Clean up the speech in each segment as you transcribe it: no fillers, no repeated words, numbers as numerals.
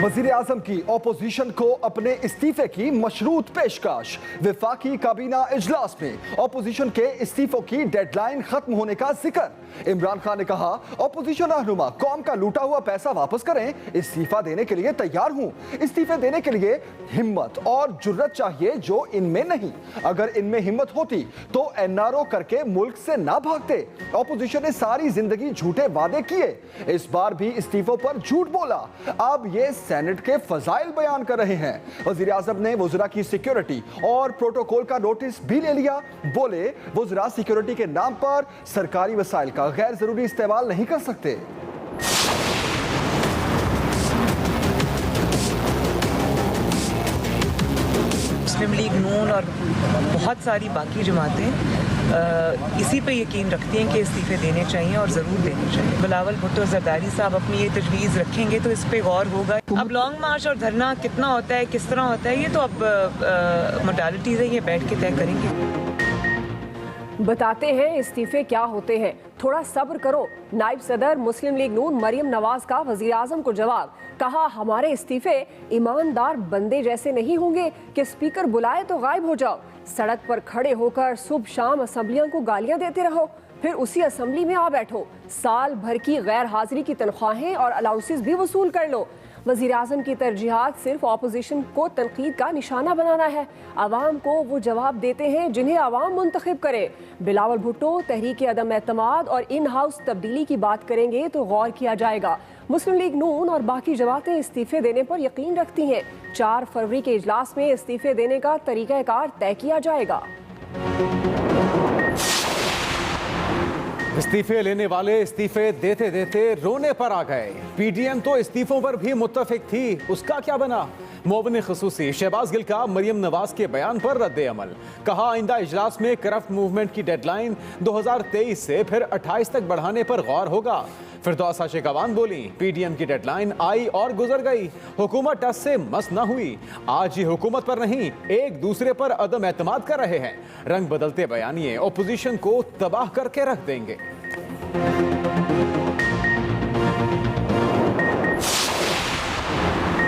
वजीर आजम की ऑपोजिशन को अपने इस्तीफे की मशरूत पेशकश। वफाकी काबीना इजलास में ऑपोजिशन के इस्तीफों की डेडलाइन खत्म होने का जिक्र। इमरान खान ने कहा, ऑपोजिशन रहनुमा कौम का लूटा हुआ पैसा वापस करें, इस्तीफा देने के लिए तैयार हूं। इस्तीफे देने के लिए हिम्मत और जुर्रत चाहिए जो इनमें नहीं। अगर इनमें हिम्मत होती तो एनआरओ करके मुल्क से ना भागते। ऑपोजिशन ने सारी जिंदगी झूठे वादे किए, इस बार भी इस्तीफों पर झूठ बोला। अब ये सेनेट के फजाइल बयान कर रहे हैं। वजीर आजम ने वज़रा की सिक्योरिटी और प्रोटोकॉल का नोटिस भी ले लिया। बोले, वज़रा सिक्योरिटी के नाम पर सरकारी वसाइल का गैर जरूरी इस्तेमाल नहीं कर सकते। मुस्लिम लीग नून और बहुत सारी बाकी जमातें इसी पे यकीन रखती हैं कि इस्तीफे देने चाहिए और ज़रूर देने चाहिए। बिलावल भुट्टो जरदारी साहब अपनी ये तजवीज़ रखेंगे तो इस पे गौर होगा। अब लॉन्ग मार्च और धरना कितना होता है, किस तरह होता है, ये तो अब मोडालिटीज़ है, ये बैठ के तय करेंगे। बताते हैं इस्तीफे क्या होते हैं, थोड़ा सब्र करो। नायब सदर मुस्लिम लीग नून मरियम नवाज का वजीर आजम को जवाब। कहा, हमारे इस्तीफे ईमानदार बंदे जैसे नहीं होंगे कि स्पीकर बुलाए तो गायब हो जाओ। सड़क पर खड़े होकर सुबह शाम असम्बलियों को गालियां देते रहो, फिर उसी असम्बली में आ बैठो। साल भर की गैर हाजिरी की तनख्वाहें और अलाउंसेस भी वसूल कर लो। वज़ीर आज़म की तरजीहात सिर्फ ऑपोजिशन को तनकीद का निशाना बनाना है। आवाम को वो जवाब देते हैं जिन्हें आवाम मुंतखब करे। बिलावल भुट्टो तहरीक अदम एतमाद और इन हाउस तब्दीली की बात करेंगे तो गौर किया जाएगा। मुस्लिम लीग नून और बाकी जमातें इस्तीफे देने पर यकीन रखती हैं। 4 फरवरी के इजलास में इस्तीफे देने का तरीक़ाकार तय किया जाएगा। इस्तीफे लेने वाले इस्तीफे देते देते रोने पर आ गए। पीडीएम तो इस्तीफों पर भी मुत्तफिक थी, उसका क्या बना? मुअव्विन खुसूसी शहबाज गिल का मरियम नवाज के बयान पर रद्द अमल। कहा, आइंदा इजलास में करप्ट मूवमेंट की डेडलाइन 2023 से फिर 28 तक बढ़ाने पर गौर होगा। फिरदौसा शेखावान बोली, पीडीएम की डेडलाइन आई और गुजर गई, हुकूमत टस से मस न हुई। आज ये हुकूमत पर नहीं, एक दूसरे पर अदम एतमाद कर रहे हैं। रंग बदलते बयानिए ओपोजिशन को तबाह करके रख देंगे।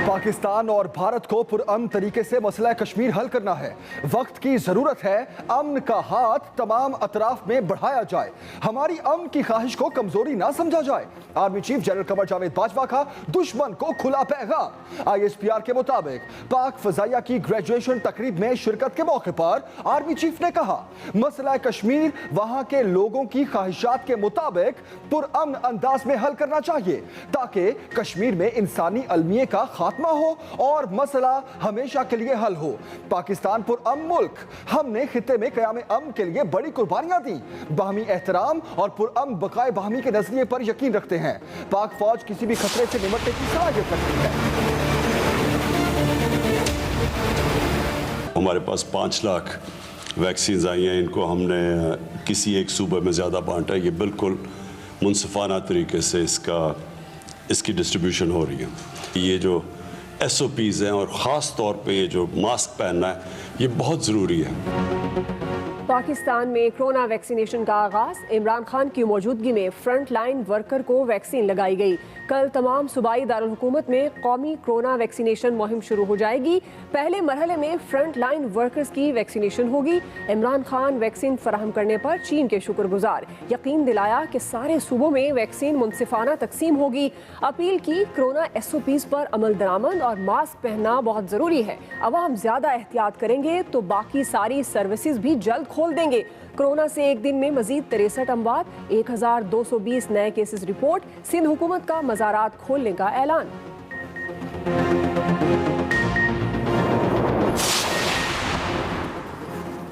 पाकिस्तान और भारत को पुरअमन तरीके से मसला कश्मीर हल करना है। वक्त की जरूरत है। अमन का हाथ तमाम अतराफ में बढ़ाया जाए। हमारी अमन की ख्वाहिश को कमजोरी ना समझा जाए। Army chief general Qamar Javed Bajwa का दुश्मन को खुला पैगाम। ISPR के मुताबिक पाक फजाइया की ग्रेजुएशन तकरीब में शिरकत के मौके पर आर्मी चीफ ने कहा, मसला कश्मीर वहां के लोगों की ख्वाहिशात के मुताबिक पुरअमन अंदाज में हल करना चाहिए ताकि कश्मीर में इंसानी अलमिये का खात्मा हो और मसला हमेशा के लिए हल हो। पाकिस्तान पुरअमन मुल्क, हमने खित्ते में क़याम अमन के लिए बड़ी कुर्बानियां दी। बाहमी एहतराम और पुरअमन बकाए बाहमी के नजरिए पर यकीन रखते हैं। पाक फौज किसी भी खतरे से निपटने की सलाहियत रखती है। हमारे पास 5 लाख वैक्सीन आई हैं, इनको हमने किसी एक सूबे में ज़्यादा बांटा। ये बिल्कुल मुनसिफाना तरीके से इसकी डिस्ट्रीब्यूशन हो रही है। ये जो SOPs हैं और ख़ास तौर पे ये जो मास्क पहनना है, ये बहुत ज़रूरी है। पाकिस्तान में कोरोना वैक्सीनेशन का आगाज। इमरान खान की मौजूदगी में फ्रंट लाइन वर्कर को वैक्सीन लगाई गई। कल तमाम सूबाई दारुल हुकूमत में कौमी कोरोना वैक्सीनेशन मुहिम शुरू हो जाएगी। पहले मरहले में फ्रंट लाइन वर्कर्स की वैक्सीनेशन होगी। इमरान खान वैक्सीन फराहम करने पर चीन के शुक्रगुजार। यकीन दिलाया कि सारे सूबों में वैक्सीन मुनसिफाना तकसीम होगी। अपील की, कोरोना SOPs पर अमल दरामद और मास्क पहनना बहुत ज़रूरी है। अवाम ज़्यादा एहतियात करेंगे तो बाकी सारी सर्विसेज भी जल्द खोल देंगे। कोरोना से एक दिन में मजीद 63 अमवात, 1220 नए केसेस रिपोर्ट। सिंध हुकूमत का मज़ारात खोलने का ऐलान।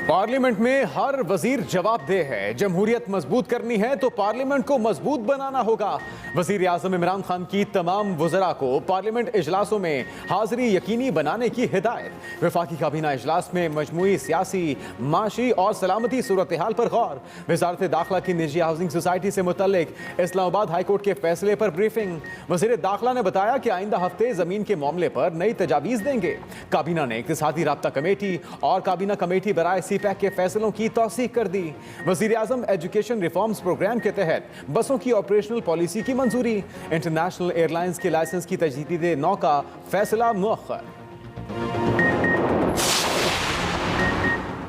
पार्लियामेंट में हर वजीर जवाबदेह है। जमहूरियत मजबूत करनी है तो पार्लियामेंट को मजबूत बनाना होगा। वजीर आजम इमरान खान की तमाम वज़रा को पार्लियामेंट इजलासों में हाजिरी यकीनी बनाने की हिदायत। वफाकी काबीना इजलास में मजमूई सियासी, माशी और सलामती सूरत हाल पर गौर। वजारत दाखिला की निजी हाउसिंग सोसाइटी से मुतल्लिक इस्लामाबाद हाईकोर्ट के फैसले पर ब्रीफिंग। वजीर दाखिला ने बताया कि आइंदा हफ्ते जमीन के मामले पर नई तजावीज़ देंगे। काबीना ने इक्तिसादी राब्ता कमेटी और काबीना कमेटी बराए पॉलिसी पैक के फैसलों की तौसीक कर दी। वजीर आजम एजुकेशन रिफॉर्म्स प्रोग्राम के तहत बसों की ऑपरेशनल पॉलिसी की मंजूरी। इंटरनेशनल एयरलाइंस के लाइसेंस की तजदीद नौ का फैसला मुअख्खर।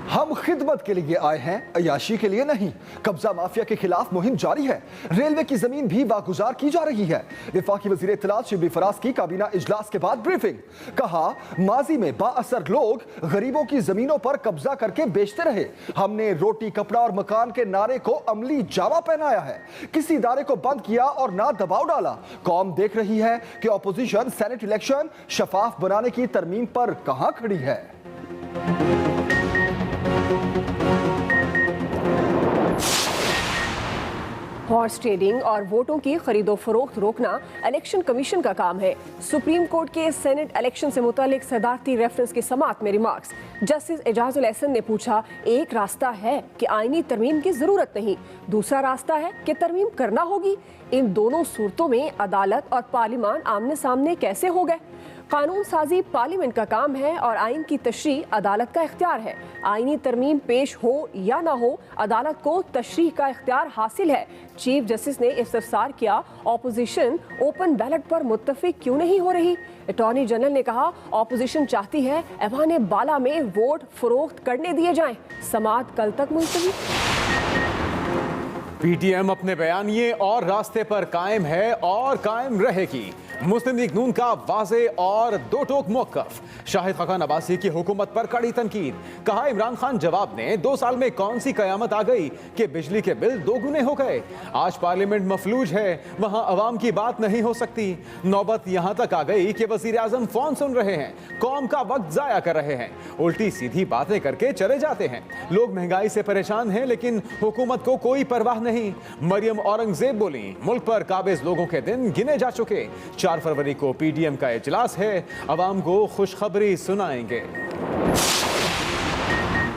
हम खिदमत के लिए आए हैं, अयाशी के लिए नहीं। कब्जा माफिया के खिलाफ मुहिम जारी है। रेलवे की जमीन भी वागुजार की जा रही है। वफाकी वजीर इत्तलात शिबली फराज की काबीना इजलास के बाद ब्रीफिंग। कहा, माजी में बाअसर लोग गरीबों की जमीनों पर कब्जा करके बेचते रहे। हमने रोटी, कपड़ा और मकान के नारे को अमली जामा पहनाया है। किसी इदारे को बंद किया और ना दबाव डाला। कौम देख रही है कि ऑपोजिशन सेनेट इलेक्शन शफाफ बनाने की तरमीम पर कहां खड़ी है। हॉर्स ट्रेडिंग और वोटों की खरीदो फरोख्त रोकना इलेक्शन कमीशन का काम है। सुप्रीम कोर्ट के सेनेट इलेक्शन से मुतालिक सदारती रेफरेंस की समाअत में रिमार्क्स। जस्टिस एजाजुल एहसन ने पूछा, एक रास्ता है कि आईनी तरमीम की जरूरत नहीं, दूसरा रास्ता है कि तरमीम करना होगी। इन दोनों सूरतों में अदालत और पार्लिमान आमने सामने कैसे हो गए? कानून साजी पार्लियामेंट का काम है और आइन की तशरीह अदालत का इख्तियार है। आइनी तरमीम पेश हो या ना हो, अदालत को तशरीह का इख्तियार हासिल है। चीफ जस्टिस ने इस्तफसार किया, ऑपोजिशन ओपन बैलेट पर मुत्तफिक क्यों नहीं हो रही? अटॉर्नी जनरल ने कहा, ऑपोजिशन चाहती है ऐवान बाला में वोट फरोख्त करने दिए जाएं। समाअत कल तक मुलतवी। पीटीएम अपने बयानिए और रास्ते पर कायम है और कायम रहेगी। मुस्लिम लीग नून का वाज़े और दो टोक मौक़िफ़। शाहिद खाकान अब्बासी की हुकूमत पर कड़ी तनकीद। कहा, इमरान खान जवाब ने 2 साल में कौन सी कयामत आ गई कि बिजली के बिल 2 गुने हो गए। आज पार्लियामेंट मफलूज है, वहां अवाम की बात नहीं हो सकती। नौबत यहां तक आ गई कि वज़ीर आज़म फोन सुन रहे हैं, कौम का वक्त जाया कर रहे हैं, उल्टी सीधी बातें करके चले जाते हैं। लोग महंगाई से परेशान हैं लेकिन हुकूमत को कोई परवाह नहीं। मरियम औरंगजेब बोली, मुल्क पर काबिज लोगों के दिन गिने जा चुके। 4 फरवरी को पीडीएम का इजलास है, अवाम को खुशखबरी सुनाएंगे।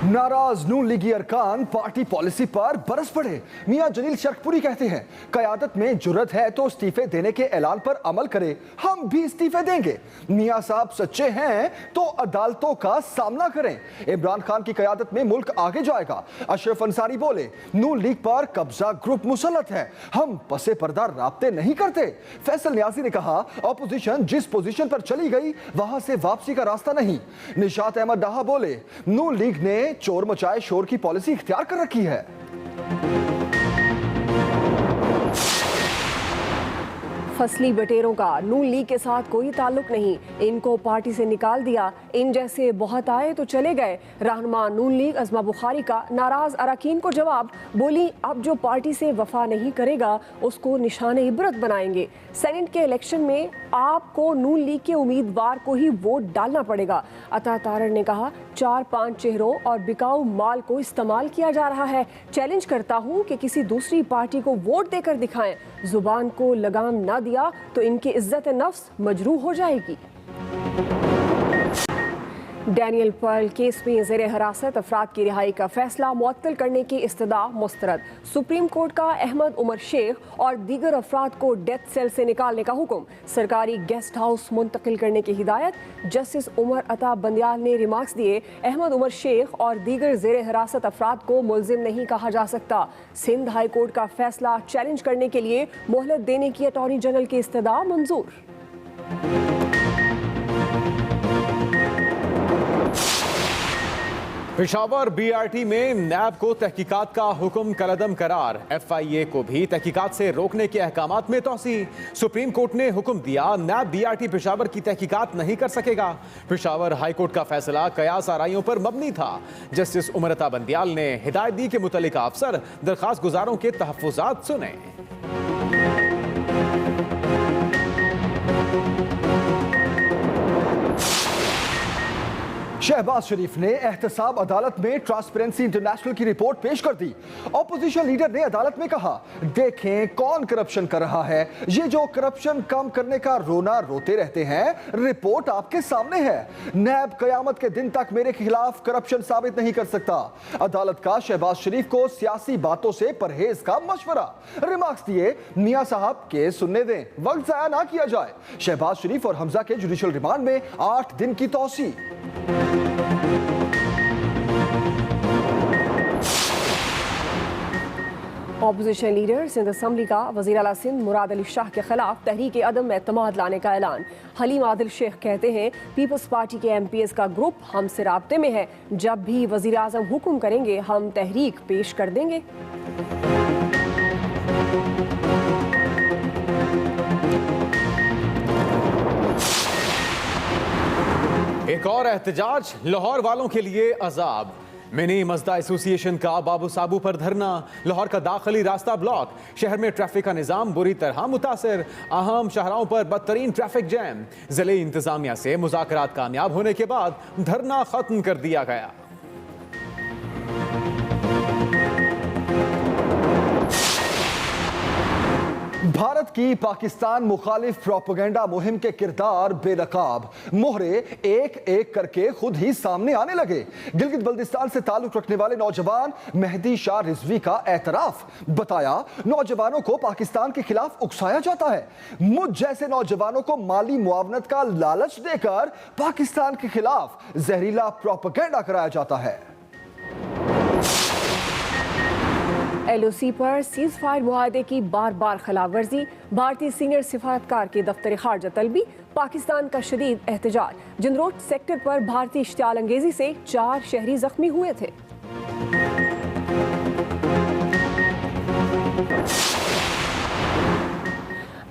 नाराज नून लीगी अरकान पार्टी पॉलिसी पर बरस पड़े। मियां जलील शर्कपुरी कहते हैं, क़यादत में जुर्रत है तो इस्तीफे देने के ऐलान पर अमल करे, हम भी इस्तीफे देंगे। मियां साहब सच्चे हैं तो अदालतों का सामना करें। इमरान खान की क़यादत में मुल्क आगे जाएगा। अशरफ अंसारी बोले, नून लीग पर कब्जा ग्रुप मुसल्लत है, हम पसे पर्दा राब्ते नहीं करते। फैसल न्याजी ने कहा, ऑपोजिशन जिस पोजीशन पर चली गई वहां से वापसी का रास्ता नहीं। निशात अहमद डाहा बोले, नून लीग ने चोर मचाए शोर की पॉलिसी इख्तियार कर रखी है। फसली बटेरों का नून लीग के साथ कोई ताल्लुक नहीं, इनको पार्टी से निकाल दिया। इन जैसे बहुत आए तो चले गए। रहनुमा नून लीग अज़मा बुखारी का नाराज अरकान को जवाब, बोली अब जो पार्टी से वफा नहीं करेगा उसको निशाने इबरत बनाएंगे। सेनेट के इलेक्शन में आपको नून लीग के उम्मीदवार को ही वोट डालना पड़ेगा। अता तारड़ ने कहा, 4-5 चेहरों और बिकाऊ माल को इस्तेमाल किया जा रहा है। चैलेंज करता हूं कि किसी दूसरी पार्टी को वोट देकर दिखाएं। जुबान को लगाम ना दिया तो इनकी इज्जत नफ्स मजरूह हो जाएगी। डैनियल पर्ल केस में ज़ेरे हिरासत अफराद की रिहाई का फैसला मुअत्तल करने की इस्तदा मुस्तरद। सुप्रीम कोर्ट का अहमद उमर शेख और दीगर अफराद को डेथ सेल से निकालने का हुक्म। सरकारी गेस्ट हाउस मुंतकिल करने की हिदायत। जस्टिस उमर अता बंदियाल ने रिमार्क्स दिए, अहमद उमर शेख और दीगर ज़ेरे हिरासत अफराद को मुल्जिम नहीं कहा जा सकता। सिंध हाई कोर्ट का फैसला चैलेंज करने के लिए मोहलत देने की अटॉर्नी जनरल की इस्तदा मंजूर। पेशावर बीआरटी में नैब को तहकीकात का हुक्म कलअदम करार। एफआईए को भी तहकीकात से रोकने के अहकामात में तोसी। सुप्रीम कोर्ट ने हुक्म दिया, नैब बीआरटी पेशावर की तहकीकात नहीं कर सकेगा। पेशावर हाई कोर्ट का फैसला कयास आराइयों पर मबनी था। जस्टिस उमर अता बंदियाल ने हिदायत दी कि मुतल्लिका अफसर दरखास्त गुजारों के तहफ़्फ़ुज़ात सुने। शहबाज शरीफ ने एहतसाब अदालत में ट्रांसपेरेंसी इंटरनेशनल की रिपोर्ट पेश कर दी। ऑपोजिशन लीडर ने अदालत में कहा, देखें कौन करप्शन कर रहा है। ये जो करप्शन कम करने का रोना रोते रहते हैं, रिपोर्ट आपके सामने है। नैब कयामत के दिन तक मेरे खिलाफ करप्शन साबित नहीं कर सकता। अदालत का शहबाज शरीफ को सियासी बातों से परहेज का मशवरा। रिमार्क्स दिए, मियां साहब केस सुनने दें, वक्त जाया ना किया जाए। शहबाज शरीफ और हमजा के जुडिशियल रिमांड में 8 दिन की तौसी। ऑपोजिशन लीडर सिंध असम्बली का वज़ीर आला सिंध मुराद अली शाह के खिलाफ तहरीक अदम एतमाद लाने का ऐलान। हलीम आदिल शेख कहते हैं पीपल्स पार्टी के MPs का ग्रुप हमसे राब्ते में है, जब भी वज़ीर आज़म हुक्म करेंगे हम तहरीक पेश कर देंगे। एक और एहतजाज लाहौर वालों के लिए अजाब। मिनी मजदा एसोसिएशन का बाबू साबू पर धरना। लाहौर का दाखिली रास्ता ब्लॉक। शहर में ट्रैफिक का निजाम बुरी तरह मुतासर। अहम शाहराहों पर बदतरीन ट्रैफिक जैम। जिले इंतजामिया से मुज़ाकरात कामयाब होने के बाद धरना खत्म कर दिया गया। भारत की पाकिस्तान मुखालिफ प्रोपेगेंडा मुहिम के किरदार बेनकाब मोहरे एक एक करके खुद ही सामने आने लगे। गिलगित बल्दिस्तान से ताल्लुक रखने वाले नौजवान मेहदी शाह रिजवी का एतराफ। बताया नौजवानों को पाकिस्तान के खिलाफ उकसाया जाता है। मुझ जैसे नौजवानों को माली मुआवनत का लालच देकर पाकिस्तान के खिलाफ जहरीला प्रोपेगेंडा कराया जाता है। LOC पर सीज फायर मुआहदे की बार बार खिलाफ वर्जी। भारतीय सीनियर सिफारतकार के दफ्तर खारजा तलबी। पाकिस्तान का शदीद एहतजाज। जिंदरोड सेक्टर पर भारतीय इश्तियाल अंगेजी से 4 शहरी जख्मी हुए थे।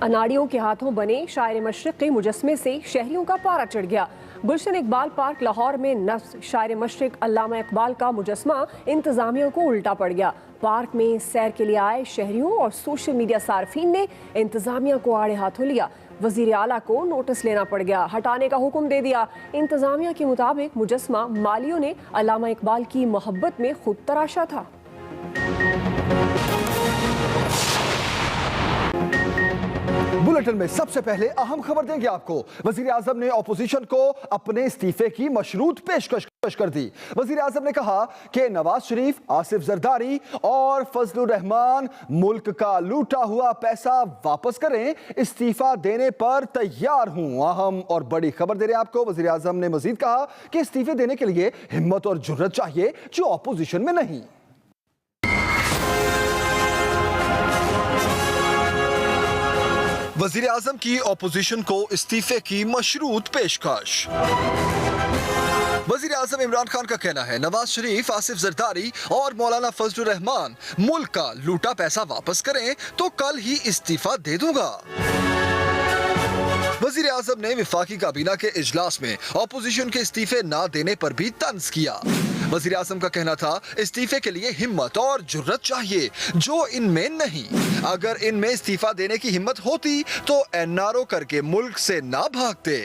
अनाड़ियों के हाथों बने शायर मशरिक के मुजस्मे से शहरियों का पारा चढ़ गया। गुलशन इकबाल पार्क लाहौर में नफ्स शायर मशरिक अल्लामा इकबाल का मुजस्मा इंतजामिया को उल्टा पड़ गया। पार्क में सैर के लिए आए शहरियों और सोशल मीडिया सार्फिन ने इंतजामिया को आड़े हाथों लिया। वजीर आला को नोटिस लेना पड़ गया, हटाने का हुक्म दे दिया। इंतजामिया के मुताबिक मुजस्मा मालियों ने अल्लामा इकबाल की मोहब्बत में खुद तराशा था। बुलेटिन में सबसे पहले अहम खबर देंगे आपको। वजीर आजम ने ऑपोजिशन को अपने इस्तीफे की मशरूत पेशकश कर दी। वजीर आजम ने कहा कि नवाज शरीफ, आसिफ जरदारी और फजलुर रहमान मुल्क का लूटा हुआ पैसा वापस करें, इस्तीफा देने पर तैयार हूं। अहम और बड़ी खबर दे रहे हैं आपको। वजीर आजम ने मजीद कहा कि इस्तीफे देने के लिए हिम्मत और जुर्रत चाहिए जो ऑपोजिशन में नहीं। वजीर आजम की ऑपोजिशन को इस्तीफे की मशरूत पेशकश। वजीर आजम इमरान खान का कहना है नवाज शरीफ, आसिफ जरदारी और मौलाना फजलुर रहमान मुल्क का लूटा पैसा वापस करें तो कल ही इस्तीफा दे दूंगा। वजीर आजम ने विफाकी काबीना के इजलास में ऑपोजिशन के इस्तीफे ना देने पर भी तंज किया। वजीर आजम का कहना था इस्तीफे के लिए हिम्मत और जुर्रत चाहिए जो इनमें नहीं। अगर इनमें इस्तीफा देने की हिम्मत होती तो NRO करके मुल्क से ना भागते।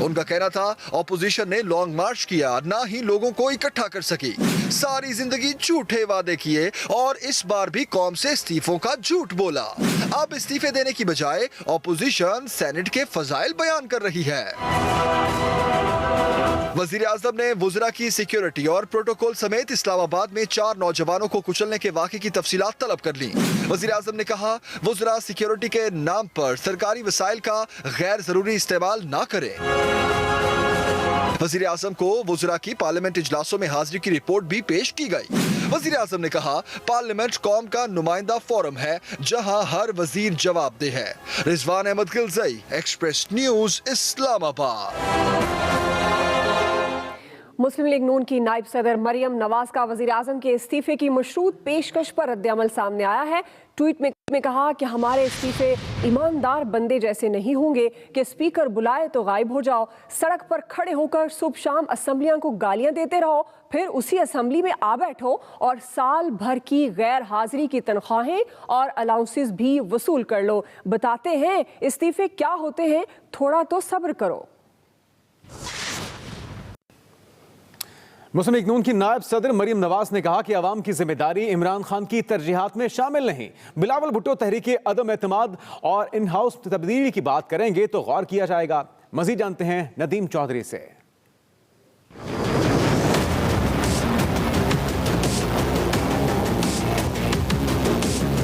उनका कहना था ऑपोजिशन ने लॉन्ग मार्च किया, ना ही लोगों को इकट्ठा कर सकी। सारी जिंदगी झूठे वादे किए और इस बार भी कौम से इस्तीफों का झूठ बोला। अब इस्तीफे देने की बजाय ऑपोजिशन सेनेट के फजाइल बयान कर रही है। वजीर आजम ने वुज़रा की सिक्योरिटी और प्रोटोकॉल समेत इस्लामाबाद में 4 नौजवानों को कुचलने के वाक़े की तफसीलात तलब कर ली। वजीर आजम ने कहा वुज़रा सिक्योरिटी के नाम पर सरकारी वसाइल का गैर जरूरी इस्तेमाल ना करें। वजीर आजम को वुज़रा की पार्लियामेंट इजलासों में हाजिरी की रिपोर्ट भी पेश की गई। वजीर आजम ने कहा पार्लियामेंट कौम का नुमाइंदा फोरम है जहां हर वजीर जवाबदेह है। Rizwan Ahmed Gilzai, express news, Islamabad. मुस्लिम लीग नून की नायब सदर मरियम नवाज का वजीर आजम के इस्तीफे की मशरूत पेशकश पर रद्द-ए-अमल सामने आया है। ट्वीट में कहा कि हमारे इस्तीफे ईमानदार बंदे जैसे नहीं होंगे कि स्पीकर बुलाए तो गायब हो जाओ, सड़क पर खड़े होकर सुबह शाम असम्बलियां को गालियां देते रहो, फिर उसी असम्बली में आ बैठो और साल भर की गैर हाजिरी की तनख्वाहें और अलाउंसेस भी वसूल कर लो। बताते हैं इस्तीफे क्या होते हैं, थोड़ा तो सब्र करो। मुस्लिम लीग नून की नायब सदर मरियम नवाज ने कहा कि अवाम की जिम्मेदारी इमरान खान की तरजीहात में शामिल नहीं। बिलावल भुट्टो तहरीके अदम एतमाद और इन हाउस तब्दीली की बात करेंगे तो गौर किया जाएगा। मजीद जानते हैं नदीम चौधरी से।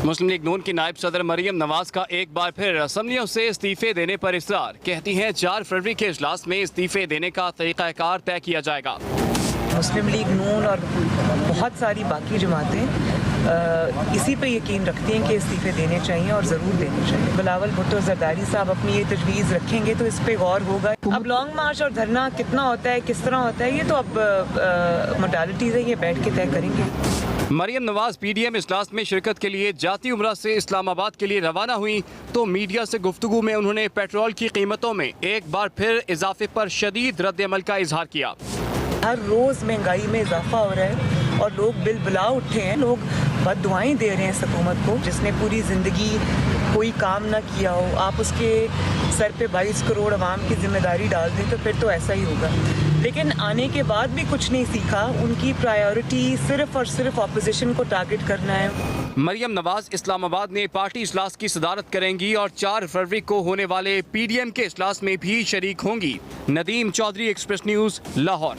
मुस्लिम लीग नून की नायब सदर मरियम नवाज का एक बार फिर असम्बलियों से इस्तीफे देने पर इसरार। कहती हैं 4 फरवरी के इजलास में इस्तीफे देने का तरीकाकार तय किया जाएगा। मुस्लिम लीग नून और बहुत सारी बाकी जमातें इसी पे यकीन रखती हैं कि इस्तीफ़े देने चाहिए और ज़रूर देने चाहिए। बिलावल भुट्टो ज़रदारी साहब अपनी ये तजवीज़ रखेंगे तो इस पे गौर होगा। अब लॉन्ग मार्च और धरना कितना होता है, किस तरह होता है, ये तो अब मोडालिटीज़ है, ये बैठ के तय करेंगे। मरियम नवाज पीडीएम इजलास में शिरकत के लिए जाती उम्रा से इस्लामाबाद के लिए रवाना हुई तो मीडिया से गुफ्तगू में उन्होंने पेट्रोल की कीमतों में एक बार फिर इजाफे पर शदीद रद्द-ए-अमल का इजहार किया। हर रोज़ महंगाई में इजाफा हो रहा है और लोग बिलबिला उठे हैं, लोग बद्दुआएं दे रहे हैं इस हुकूमत को जिसने पूरी ज़िंदगी कोई काम ना किया हो। आप उसके सर पे 22 करोड़ अवाम की जिम्मेदारी डाल दें तो फिर तो ऐसा ही होगा। लेकिन आने के बाद भी कुछ नहीं सीखा। उनकी प्रायोरिटी सिर्फ और सिर्फ अपोजिशन को टारगेट करना है। मरियम नवाज इस्लामाबाद में पार्टी इजलास की सदारत करेंगी और 4 फरवरी को होने वाले पीडीएम के इजलास में भी शरीक होंगी। Nadeem Chaudhry, Express News, Lahore.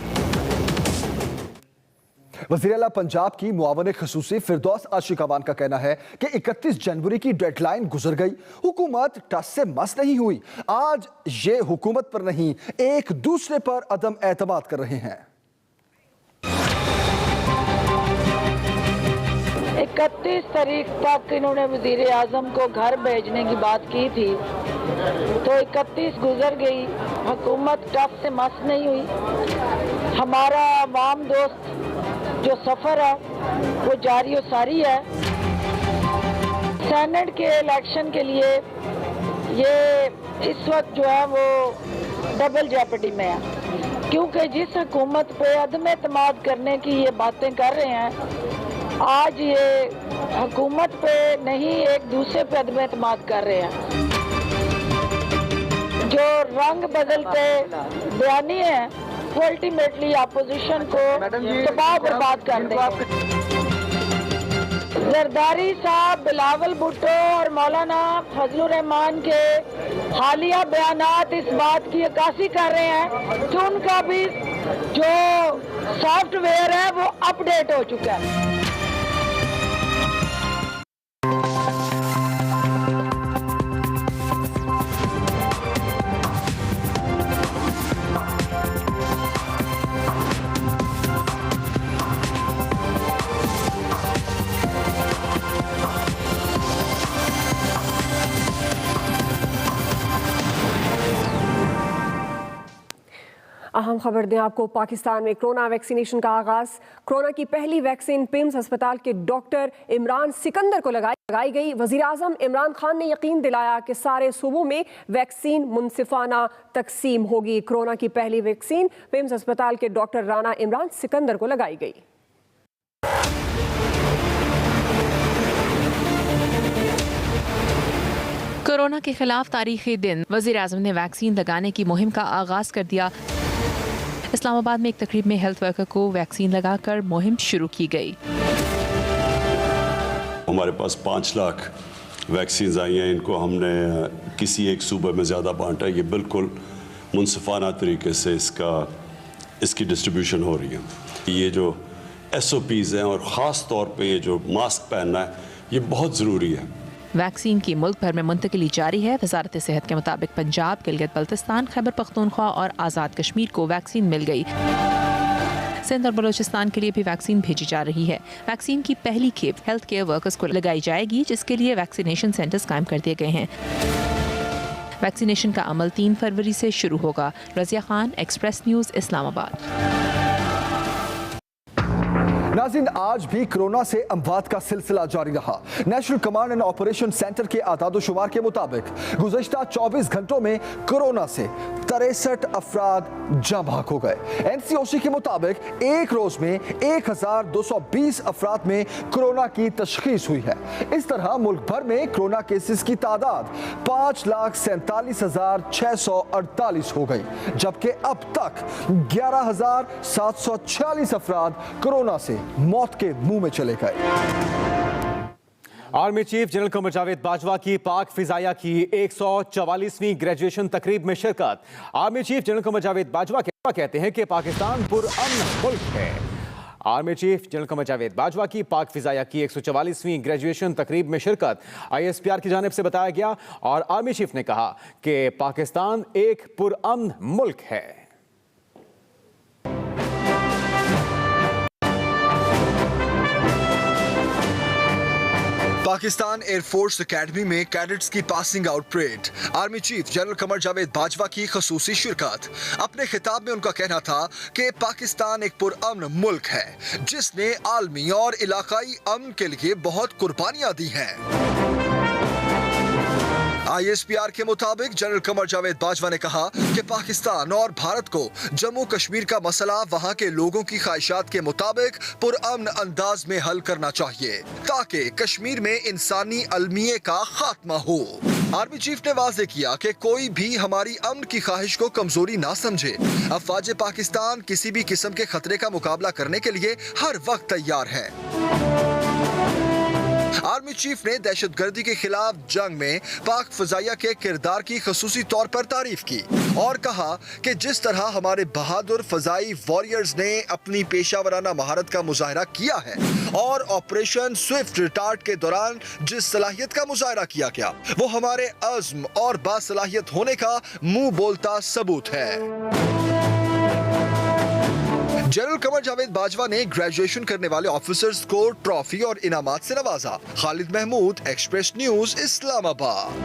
वज़ीर आला पंजाब की मुआवन ख़ुसूसी फिरदौस आशिकावान का कहना है कि 31 जनवरी की डेडलाइन गुजर गई, हुकूमत टस से मस नहीं हुई। आज ये हुकूमत पर नहीं, एक दूसरे पर अदम एतमाद कर रहे हैं। 31 तारीख तक इन्होंने वज़ीर आज़म को घर भेजने की बात की थी, तो 31 गुजर गई, हुकूमत टस से मस नहीं हुई। हमारा आवाम दोस्त जो सफ़र है वो जारी और सारी है। सेनेट के इलेक्शन के लिए ये इस वक्त जो है वो डबल जेपटी में है, क्योंकि जिस हुकूमत पे अदम एतमाद करने की ये बातें कर रहे हैं, आज ये हुकूमत पे नहीं एक दूसरे पे अदम एतमाद कर रहे हैं। जो रंग बदलते बयानी हैं वो अल्टीमेटली अपोजिशन को तबाह बर्बाद कर देंगे। जरदारी साहब बिलावल भुट्टो और मौलाना फजलुर रहमान के हालिया बयानात इस बात की अक्कासी कर रहे हैं कि उनका भी जो सॉफ्टवेयर है वो अपडेट हो चुका है। अहम खबर दें आपको, पाकिस्तान में कोरोना वैक्सीनेशन का आगाज। कोरोना की पहली वैक्सीन पिम्स अस्पताल के डॉक्टर इमरान सिकंदर को लगाई गई। वजीर आज़म इमरान खान ने यकीन दिलाया कि सारे सूबों में वैक्सीन मुनसिफाना तकसीम होगी। कोरोना की पहली वैक्सीन पिम्स अस्पताल के डॉक्टर राना इमरान सिकंदर को लगाई गई। कोरोना के खिलाफ तारीखी दिन, वजीर आज़म ने वैक्सीन लगाने की मुहिम का आगाज कर दिया। इस्लामाबाद में एक तकरीब में हेल्थ वर्कर को वैक्सीन लगाकर मुहिम शुरू की गई। हमारे पास 5 लाख वैक्सीन आई हैं, इनको हमने किसी एक सूबे में ज़्यादा बांटा। ये बिल्कुल मुनसिफाना तरीके से इसकी डिस्ट्रीब्यूशन हो रही है। ये जो SOPs हैं और ख़ास तौर पे ये जो मास्क पहनना है, ये बहुत ज़रूरी है। वैक्सीन की मुल्क भर में मुंतकिली जारी है। वजारत सेहत के मुताबिक पंजाब, गिलगित बल्तिस्तान, खैबर पख्तूनख्वा और आज़ाद कश्मीर को वैक्सीन मिल गई। सिंध और बलूचिस्तान के लिए भी वैक्सीन भेजी जा रही है। वैक्सीन की पहली खेप हेल्थ केयर वर्कर्स को लगाई जाएगी, जिसके लिए वैक्सीनेशन सेंटर्स कायम कर दिए गए हैं। वैक्सीनेशन का अमल 3 फरवरी से शुरू होगा। Razia Khan, express news, Islamabad. नाज़रीन, आज भी कोरोना से अमवात का सिलसिला जारी रहा। National command and operation centre के आदाद-ओ-शुमार के मुताबिक गुज़श्ता 24 घंटों में कोरोना से 63 अफराद जाँ भाग हो गए। NCOC के मुताबिक एक रोज में 1220 अफराद में कोरोना की तशखीस हुई है। इस तरह मुल्क भर में कोरोना केसेस की तादाद 5,47,648 हो गई, जबकि अब तक 11,746 अफराद कोरोना से मौत के मुंह में चले गए। Army chief general Qamar Javed Bajwa की पाक फिजाइया की 144वीं ग्रेजुएशन तकरीब में शिरकत। Army chief general Qamar Javed Bajwa कहते हैं कि पाकिस्तान पुरअमन मुल्क है। Army chief general Qamar Javed Bajwa की पाक फिजाइया की 144वीं ग्रेजुएशन तकरीब में शिरकत ISPR की जानिब से बताया गया और आर्मी चीफ ने कहा कि पाकिस्तान एक पुरअमन मुल्क है। पाकिस्तान एयरफोर्स एकेडमी में कैडेट्स की passing out parade. Army chief general Qamar Javed Bajwa की खसूसी शिरकत। अपने खिताब में उनका कहना था कि पाकिस्तान एक पुरअमन मुल्क है जिसने आलमी और इलाकाई अमन के लिए बहुत कुर्बानियां दी हैं। ISPR के मुताबिक जनरल कमर जावेद बाजवा ने कहा कि पाकिस्तान और भारत को जम्मू कश्मीर का मसला वहां के लोगों की ख्वाहिशात के मुताबिक पुरअमन अंदाज में हल करना चाहिए ताकि कश्मीर में इंसानी अलमिये का खात्मा हो। आर्मी चीफ ने वाज़ेह किया कि कोई भी हमारी अमन की ख्वाहिश को कमजोरी ना समझे। अफवाज पाकिस्तान किसी भी किस्म के खतरे का मुकाबला करने के लिए हर वक्त तैयार है। आर्मी चीफ ने दहशतगर्दी के खिलाफ जंग में पाक फजाइया के किरदार की खसूसी तौर पर तारीफ की और कहा कि जिस तरह हमारे बहादुर फजाई वॉरियर्स ने अपनी पेशावराना महारत का मुजाहरा किया है और ऑपरेशन स्विफ्ट रिटार्ट के दौरान जिस सलाहियत का मुजाहरा किया गया वो हमारे अज़्म और बासलाहियत होने का मुंह बोलता सबूत है। जनरल कमर जावेद बाजवा ने ग्रेजुएशन करने वाले ऑफिसर्स को ट्रॉफी और इनामात से नवाजा। Khalid Mahmood, Express news, Islamabad.